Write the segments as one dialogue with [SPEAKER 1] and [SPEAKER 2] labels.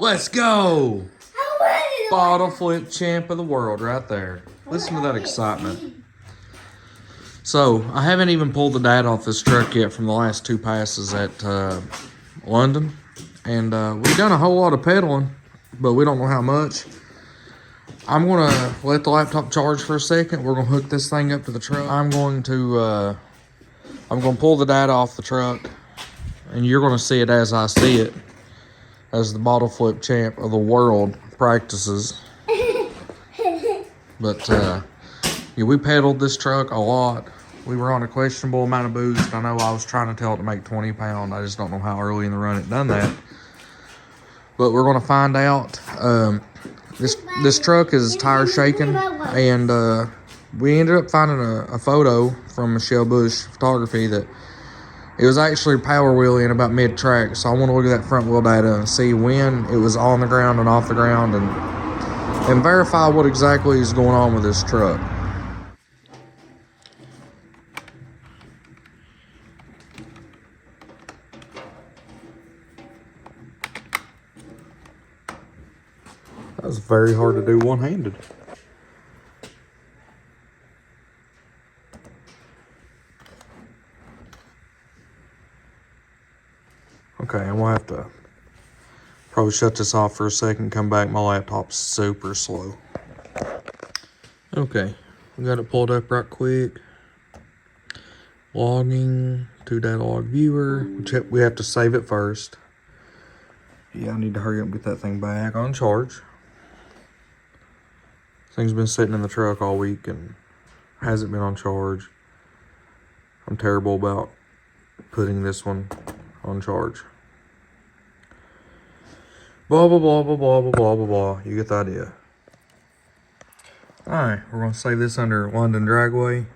[SPEAKER 1] Let's go! Bottle flip champ of the world right there. Listen to that excitement. So, I haven't even pulled the data off this truck yet from the last two passes at London. And we've done a whole lot of pedaling, but we don't know how much. I'm going to let the laptop charge for a second. We're going to hook this thing up to the truck. I'm going to pull the data off the truck, and you're going to see it as I see it, as the bottle flip champ of the world practices. But yeah, we pedaled this truck a lot. We were on a questionable amount of boost. I know I was trying to tell it to make 20 pound. I just don't know how early in the run it done that. But we're going to find out. This truck is tire shaking, and we ended up finding a photo from Michelle Bush Photography that it was actually power wheeling about mid-track. So I want to look at that front wheel data and see when it was on the ground and off the ground, and verify what exactly is going on with this truck. That was very hard to do one-handed. Okay, and we'll have to probably shut this off for a second, come back. My laptop's super slow. Okay, we got it pulled up right quick. Logging to data log viewer. We have to save it first. Yeah, I need to hurry up and get that thing back on charge. Thing's been sitting in the truck all week and hasn't been on charge. I'm terrible about putting this one on charge. Blah, blah, blah, blah, blah, blah, blah, blah, blah. You get the idea. Alright, we're going to save this under London Dragway.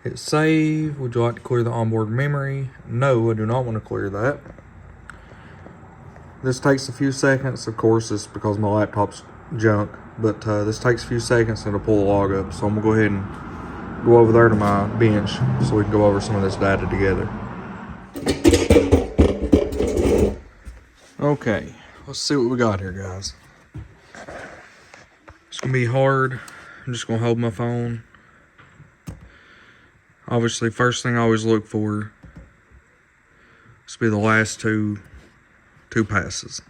[SPEAKER 1] Hit save. Would you like to clear the onboard memory? No, I do not want to clear that. This takes a few seconds. Of course, it's because my laptop's junk. But this takes a few seconds and it'll pull the log up. So I'm going to go ahead and go over there to my bench so we can go over some of this data together. Okay, let's see what we got here, guys. It's going to be hard. I'm just going to hold my phone. Obviously, first thing I always look for is to be the last two passes.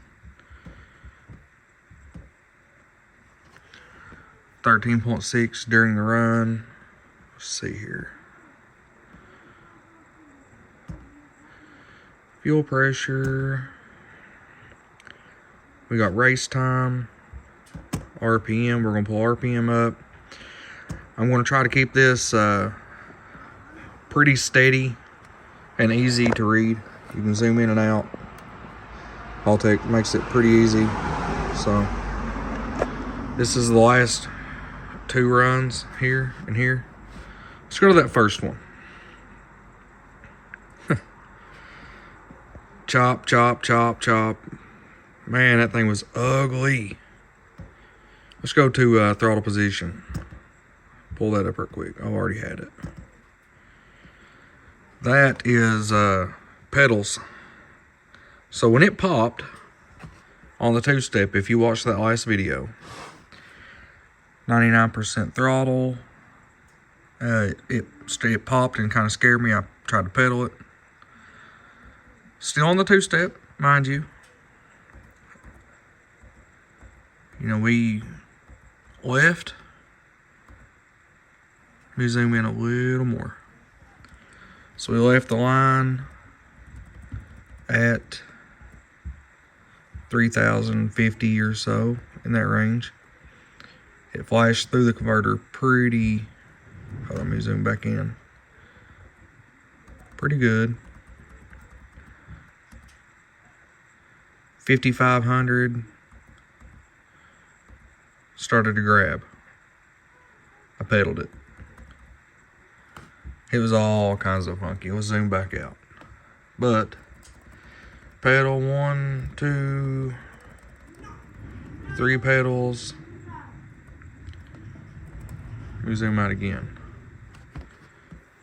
[SPEAKER 1] 13.6 during the run. Let's see here. Fuel pressure. We got race time. RPM. We're going to pull RPM up. I'm going to try to keep this pretty steady and easy to read. You can zoom in and out. Haltech makes it pretty easy. So this is the last two runs here and here. Let's go to that first one. Chop, chop, chop, chop. Man, that thing was ugly. Let's go to throttle position. Pull that up real quick. I've already had it. That is pedals. So when it popped on the two-step, if you watched that last video, 99% throttle. It popped and kind of scared me. I tried to pedal it. Still on the two-step, mind you. You know, we left. Let me zoom in a little more. So we left the line at 3,050 or so, in that range. It flashed through the converter pretty, hold on, let me zoom back in. Pretty good. 5,500. Started to grab. I pedaled it. It was all kinds of funky. Let's zoom back out. But pedal 1, 2, 3 pedals. Let me zoom out again.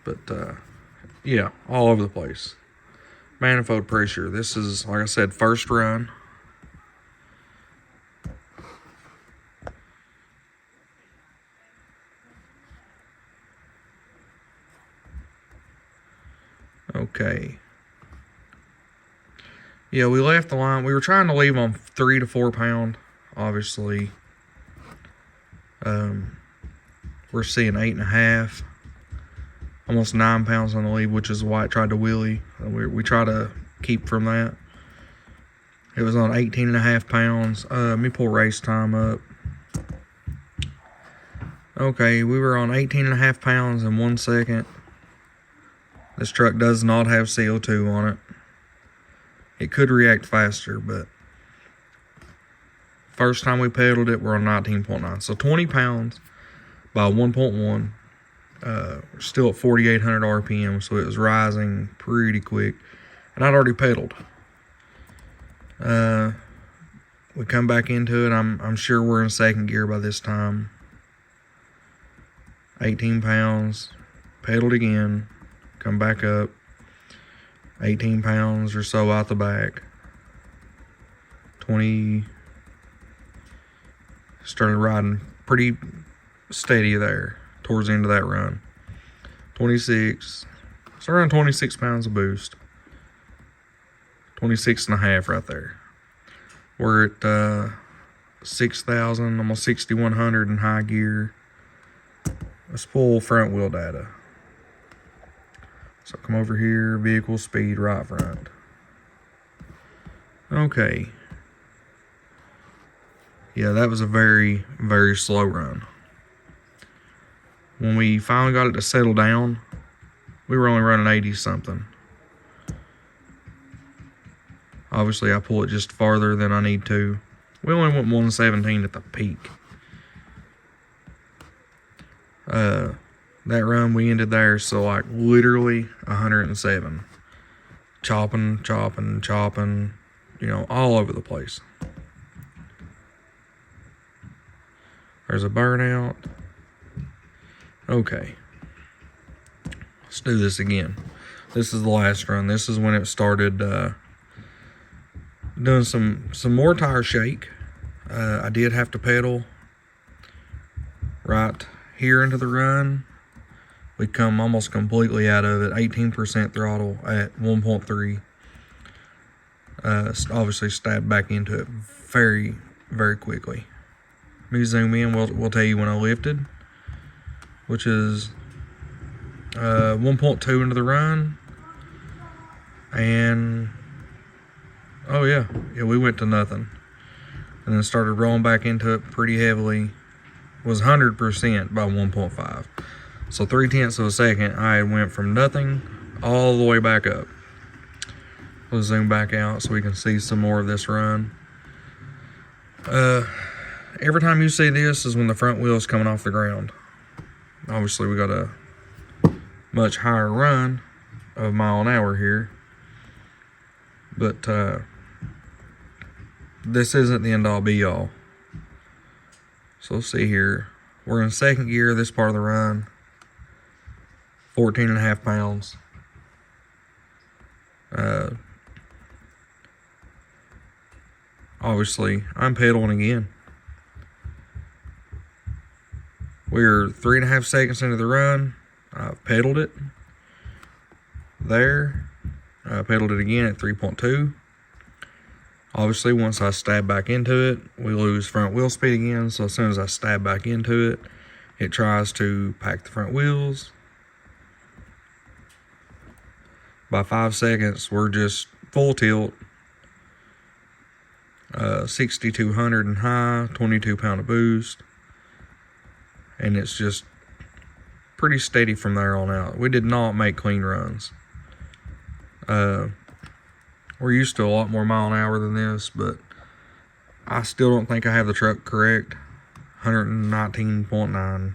[SPEAKER 1] But yeah, all over the place. Manifold pressure. This is, like I said, first run. Yeah, we left the line. We were trying to leave on 3 to 4 pound. Obviously, we're seeing 8.5, almost 9 pounds on the lead, which is why it tried to wheelie. We try to keep from that. It was on 18.5 pounds. Let me pull race time up. Okay, we were on 18.5 pounds in 1 second. This truck does not have CO2 on it. It could react faster, but first time we pedaled it, we're on 19.9. So 20 pounds by 1.1. We're still at 4,800 RPM, so it was rising pretty quick. And I'd already pedaled. We come back into it. I'm sure we're in second gear by this time. 18 pounds. Pedaled again. Come back up. 18 pounds or so out the back. 20. Started riding pretty steady there towards the end of that run. 26. It's around 26 pounds of boost. 26.5 right there. We're at 6,000, almost 6,100 in high gear. Let's pull front wheel data. So come over here, vehicle speed, right front. Okay. Yeah, that was a very, very slow run. When we finally got it to settle down, we were only running 80 something. Obviously, I pull it just farther than I need to. We only went 117 at the peak. That run, we ended there, so like literally 107. Chopping, you know, all over the place. There's a burnout. Okay. Let's do this again. This is the last run. This is when it started doing some more tire shake. I did have to pedal right here into the run. We come almost completely out of it. 18% throttle at 1.3. Obviously stabbed back into it very, very quickly. Let me zoom in. We'll tell you when I lifted, which is 1.2 into the run. And oh yeah, we went to nothing. And then started rolling back into it pretty heavily. Was 100% by 1.5. So 0.3 of a second, I went from nothing all the way back up. We'll zoom back out so we can see some more of this run. Every time you see this is when the front wheel is coming off the ground. Obviously, we got a much higher run of mile an hour here. But this isn't the end all be all. So let's see here. We're in second gear this part of the run. 14.5 pounds. Obviously, I'm pedaling again. We're 3.5 seconds into the run. I've pedaled it. There. I pedaled it again at 3.2. Obviously, once I stab back into it, we lose front wheel speed again. So as soon as I stab back into it, it tries to pack the front wheels. By 5 seconds, we're just full tilt. 6,200 in high, 22 pound of boost. And it's just pretty steady from there on out. We did not make clean runs. We're used to a lot more mile an hour than this, but I still don't think I have the truck correct. 119.9.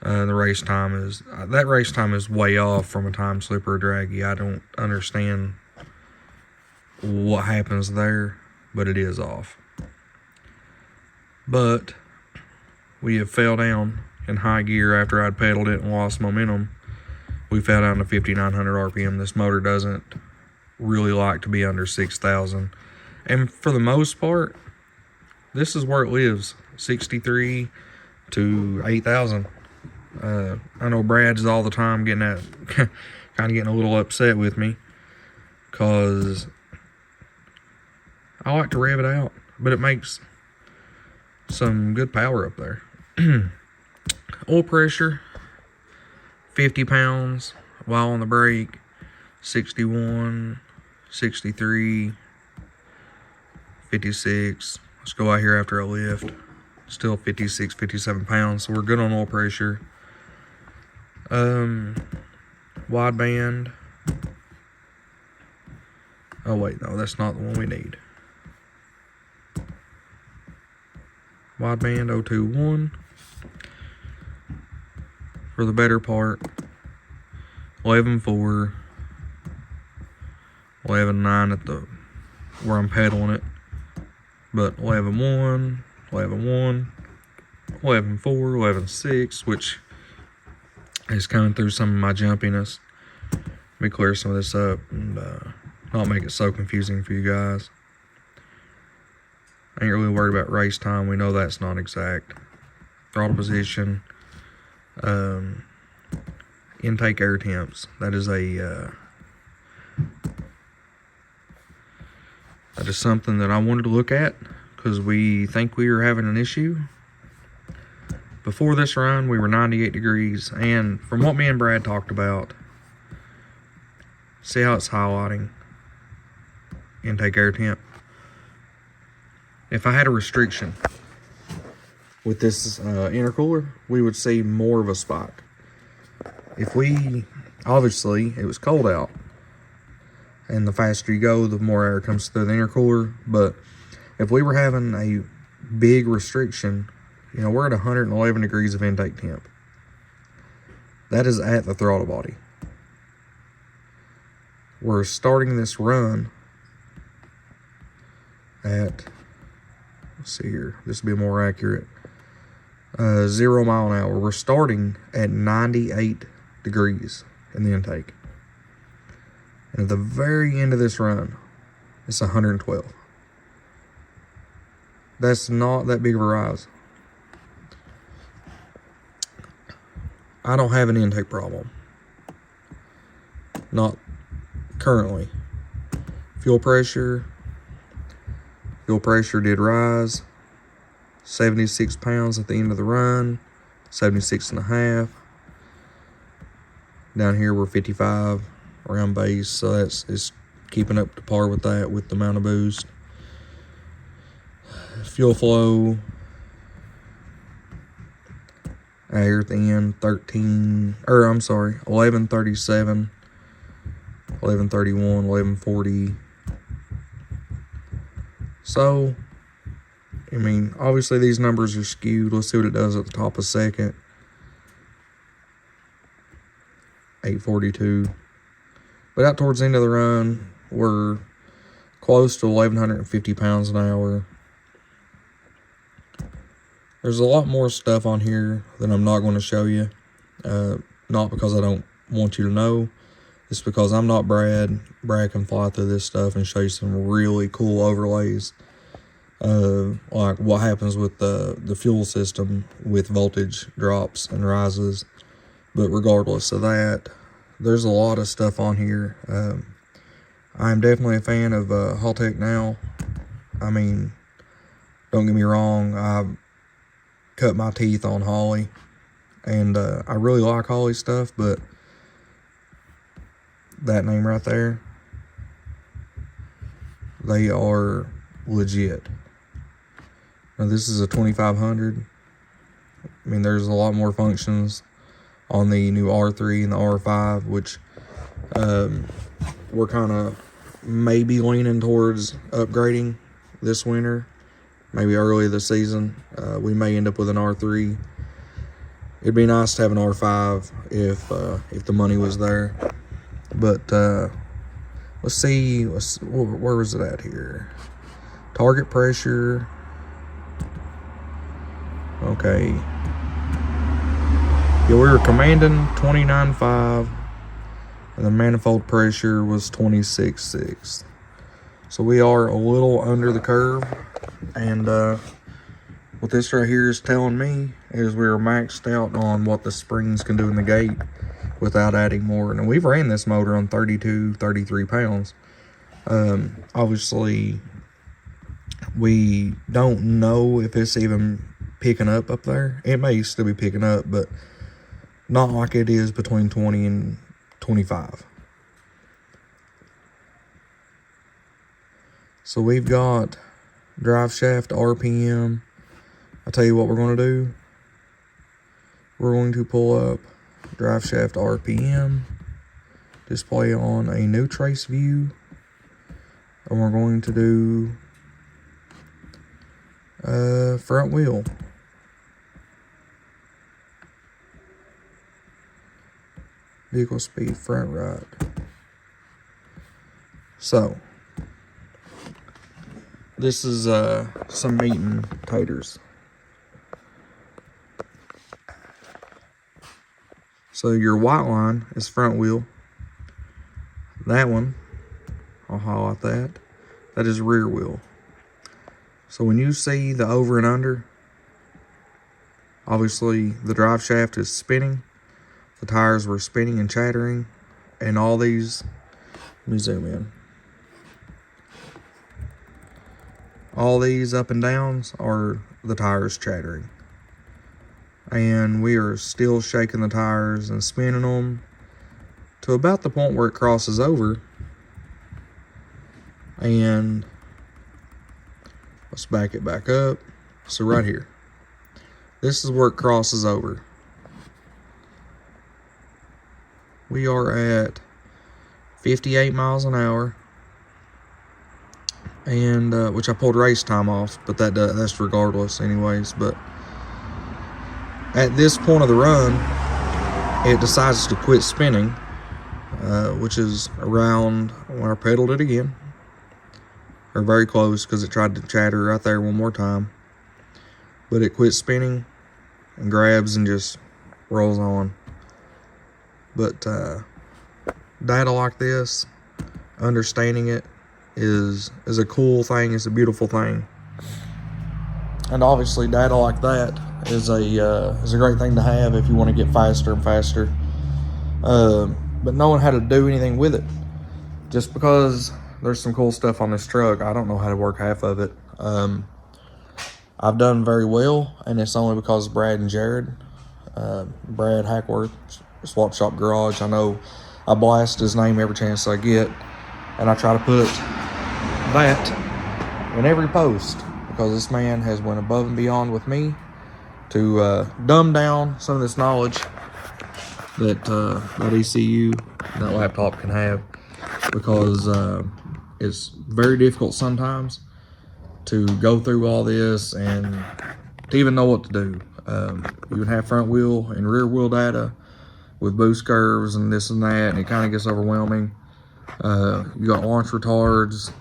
[SPEAKER 1] The race time is, that race time is way off from a time slipper or draggy. I don't understand what happens there, but it is off. But we have fell down in high gear after I'd pedaled it and lost momentum. We fell down to 5,900 RPM. This motor doesn't really like to be under 6,000. And for the most part, this is where it lives. 63 to 8,000. I know Brad's all the time getting that, kind of getting a little upset with me, because I like to rev it out, but it makes some good power up there. Oil pressure, 50 pounds while on the brake, 61, 63, 56. Let's go out here after a lift. Still 56, 57 pounds, so we're good on oil pressure. Wideband. Oh wait, no, that's not the one we need. Wideband 021 for the better part. 11.4, 11.9 at the where I'm pedaling it, but 11.1, 11.1, 11.4, 11.6, which is coming through some of my jumpiness. Let me clear some of this up and not make it so confusing for you guys. I ain't really worried about race time. We know that's not exact. Throttle position, intake air temps. That is something that I wanted to look at because we think we are having an issue. Before this run, we were 98 degrees, and from what me and Brad talked about, see how it's highlighting intake air temp. If I had a restriction with this intercooler, we would see more of a spike. If we, obviously, it was cold out, and the faster you go, the more air comes through the intercooler, but if we were having a big restriction, you know, we're at 111 degrees of intake temp. That is at the throttle body. We're starting this run at, let's see here, this will be more accurate, 0 mile an hour. We're starting at 98 degrees in the intake. And at the very end of this run, it's 112. That's not that big of a rise. I don't have an intake problem. Not currently. Fuel pressure did rise. 76 pounds at the end of the run. 76 and a half. Down here we're 55 around base, so it's keeping up to par with that with the amount of boost. Fuel flow. Air at the end, 1137, 1131, 1140. So, I mean, obviously these numbers are skewed. Let's see what it does at the top of second. 842. But out towards the end of the run, we're close to 1,150 pounds an hour. There's a lot more stuff on here that I'm not going to show you. Not because I don't want you to know. It's because I'm not Brad. Brad can fly through this stuff and show you some really cool overlays. Like what happens with the fuel system with voltage drops and rises. But regardless of that, there's a lot of stuff on here. I'm definitely a fan of Haltech now. I mean, don't get me wrong. I've cut my teeth on Holley, and I really like Holley stuff, but that name right there, they are legit. Now this is a 2500. I mean, there's a lot more functions on the new R3 and the R5, which we're kind of maybe leaning towards upgrading this winter. Maybe early this season, we may end up with an R3. It'd be nice to have an R5 if the money was there. But let's see, where was it at here? Target pressure. Okay. Yeah, we were commanding 29.5, and the manifold pressure was 26.6. So we are a little under the curve. And what this right here is telling me is we're maxed out on what the springs can do in the gate without adding more. And we've ran this motor on 32, 33 pounds. Obviously, We don't know if it's even picking up there. It may still be picking up, but not like it is between 20 and 25. So we've got drive shaft RPM. I'll tell you what we're going to do. We're going to pull up drive shaft RPM, display on a new trace view, and we're going to do front wheel. Vehicle speed front right. So this is some meat and taters. So your white line is front wheel. That one, I'll highlight that. That is rear wheel. So when you see the over and under, obviously the drive shaft is spinning. The tires were spinning and chattering. And all these, let me zoom in. All these up and downs are the tires chattering. And we are still shaking the tires and spinning them to about the point where it crosses over. And let's back it back up. So right here, this is where it crosses over. We are at 58 miles an hour, and which I pulled race time off, but that's regardless anyways. But at this point of the run, it decides to quit spinning, which is around when I pedaled it again, or very close, because it tried to chatter right there one more time. But it quit spinning and grabs and just rolls on. But data like this, understanding it is a cool thing. It's a beautiful thing. And obviously data like that is a great thing to have if you want to get faster and faster. But knowing how to do anything with it, just because there's some cool stuff on this truck, I don't know how to work half of it. I've done very well, and it's only because of Brad and Jared. Brad Hackworth, Swap Shop Garage. I know I blast his name every chance I get, and I try to put that in every post, because this man has went above and beyond with me to dumb down some of this knowledge that that ECU, that laptop can have, because it's very difficult sometimes to go through all this and to even know what to do. You would have front wheel and rear wheel data with boost curves and this and that, and it kind of gets overwhelming. You got launch retards,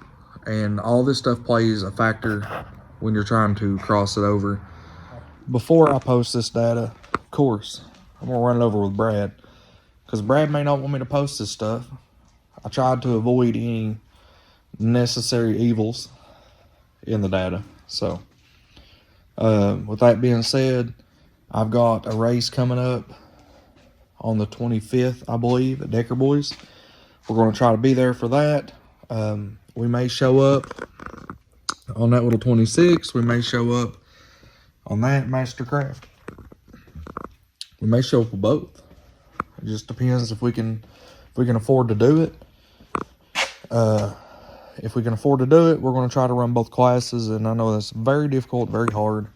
[SPEAKER 1] and all this stuff plays a factor when you're trying to cross it over. Before I post this data, of course, I'm gonna run it over with Brad, because Brad may not want me to post this stuff. I tried to avoid any necessary evils in the data. So with that being said, I've got a race coming up on the 25th, I believe, at Decker Boys. We're going to try to be there for that. We may show up on that little 26. We may show up on that Mastercraft. We may show up with both. It just depends if we can afford to do it. If we can afford to do it, we're going to try to run both classes, and I know that's very difficult, very hard.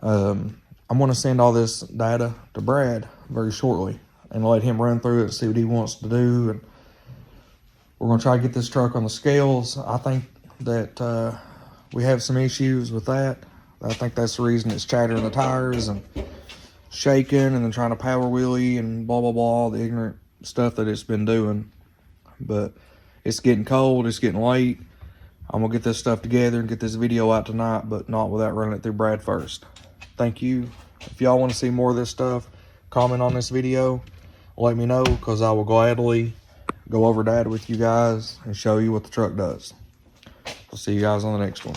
[SPEAKER 1] I'm going to send all this data to Brad very shortly and let him run through it and see what he wants to do. And we're going to try to get this truck on the scales. I think that we have some issues with that. I think that's the reason it's chattering the tires and shaking and then trying to power wheelie and blah, blah, blah, the ignorant stuff that it's been doing. But it's getting cold, it's getting late. I'm gonna get this stuff together and get this video out tonight, but not without running it through Brad first. Thank you. If y'all want to see more of this stuff, comment on this video, let me know, because I will gladly go over data with you guys and show you what the truck does. I'll see you guys on the next one.